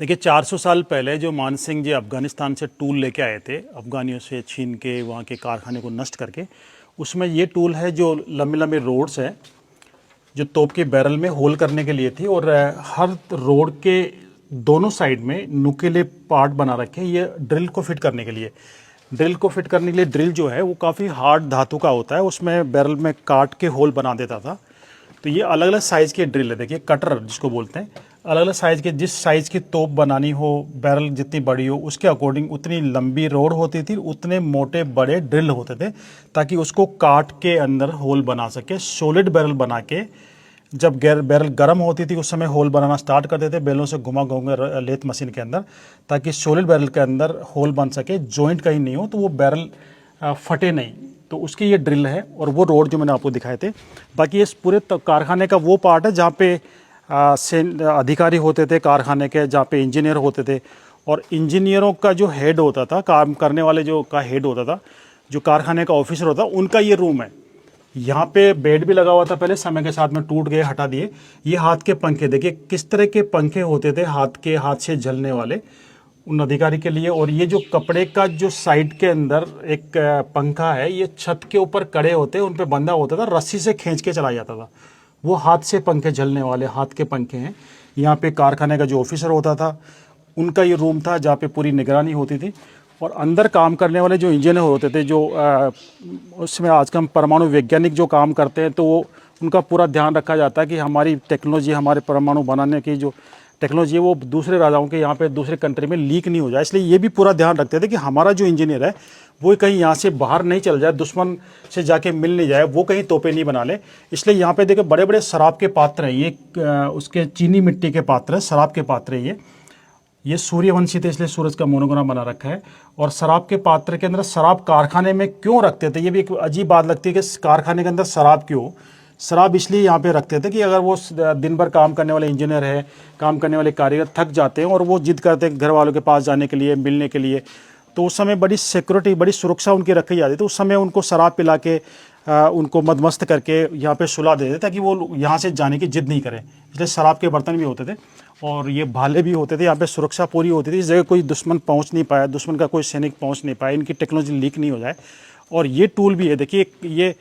देखिए 400 साल पहले जो मान सिंह जी अफ़गानिस्तान से टूल लेके आए थे, अफ़गानियों से छीन के वहाँ के कारखाने को नष्ट करके, उसमें ये टूल है जो लंबे लंबे रोड्स है जो तोप के बैरल में होल करने के लिए थी। और हर रोड के दोनों साइड में नुकीले पार्ट बना रखे हैं ये ड्रिल को फिट करने के लिए। ड्रिल को फिट करने के लिए ड्रिल जो है वो काफ़ी हार्ड धातु का होता है, उसमें बैरल में काट के होल बना देता था। तो ये अलग अलग साइज़ के ड्रिल है, देखिए कटर जिसको बोलते हैं। अलग अलग साइज़ के, जिस साइज़ की तोप बनानी हो, बैरल जितनी बड़ी हो उसके अकॉर्डिंग उतनी लंबी रोड होती थी, उतने मोटे बड़े ड्रिल होते थे ताकि उसको काट के अंदर होल बना सके। सॉलिड बैरल बना के जब बैरल गर्म होती थी उस समय होल बनाना स्टार्ट कर देते, बैलों से घुमा घूमा लेथ मशीन के अंदर, ताकि सॉलिड बैरल के अंदर होल बन सके, जॉइंट कहीं नहीं हो तो वो बैरल फटे नहीं। तो उसकी ये ड्रिल है और वो रोड जो मैंने आपको दिखाए थे। बाकी इस पूरे कारखाने का वो पार्ट है जहाँ पे अधिकारी होते थे कारखाने के, जहाँ पे इंजीनियर होते थे। और इंजीनियरों का जो हेड होता था, काम करने वाले जो का हेड होता था, जो कारखाने का ऑफिसर होता, उनका ये रूम है। यहाँ पे बेड भी लगा हुआ था पहले, समय के साथ में टूट गए, हटा दिए। ये हाथ के पंखे, देखिए किस तरह के पंखे होते थे, हाथ से जलने वाले उन अधिकारी के लिए। और ये जो कपड़े का जो साइड के अंदर एक पंखा है, ये छत के ऊपर कड़े होते, उन पे बंधा होता था, रस्सी से खींच के चला जाता था। वो हाथ से पंखे झलने वाले हाथ के पंखे हैं। यहाँ पे कारखाने का जो ऑफिसर होता था उनका ये रूम था जहाँ पे पूरी निगरानी होती थी। और अंदर काम करने वाले जो इंजीनियर होते थे, जो उसमें आजकल हम परमाणु वैज्ञानिक जो काम करते हैं, तो वो उनका पूरा ध्यान रखा जाता है कि हमारी टेक्नोलॉजी, हमारे परमाणु बनाने की जो टेक्नोलॉजी है वो दूसरे राजाओं के यहाँ पे दूसरे कंट्री में लीक नहीं हो जाए। इसलिए ये भी पूरा ध्यान रखते थे कि हमारा जो इंजीनियर है वो कहीं यहाँ से बाहर नहीं चल जाए, दुश्मन से जाके मिल नहीं जाए, वो कहीं तोपे नहीं बना ले। इसलिए यहाँ पे देखिए बड़े बड़े शराब के पात्र हैं, ये उसके चीनी मिट्टी के पात्र है, शराब के पात्र है ये सूर्यवंशी थे इसलिए सूरज का मोनोग्राम बना रखा है। और शराब के पात्र के अंदर शराब कारखाने में क्यों रखते थे, ये भी एक अजीब बात लगती है कि कारखाने के अंदर शराब क्यों। शराब इसलिए यहाँ पे रखते थे कि अगर वो दिन भर काम करने वाले इंजीनियर है, काम करने वाले कारीगर थक जाते हैं और वो जिद करते हैं घर वालों के पास जाने के लिए, मिलने के लिए, तो उस समय बड़ी सिक्योरिटी, बड़ी सुरक्षा उनकी रखी जाती थी। उस समय उनको शराब पिला के उनको मदमस्त करके यहाँ पे सुला देते ताकि वो यहाँ से जाने की जिद नहीं करें। इसलिए शराब के बर्तन भी होते थे और ये भाले भी होते थे। यहाँ पे सुरक्षा पूरी होती थी, इस जगह कोई दुश्मन पहुँच नहीं पाया, दुश्मन का कोई सैनिक पहुँच नहीं पाया, इनकी टेक्नोलॉजी लीक नहीं हो जाए। और ये टूल भी है, देखिए ये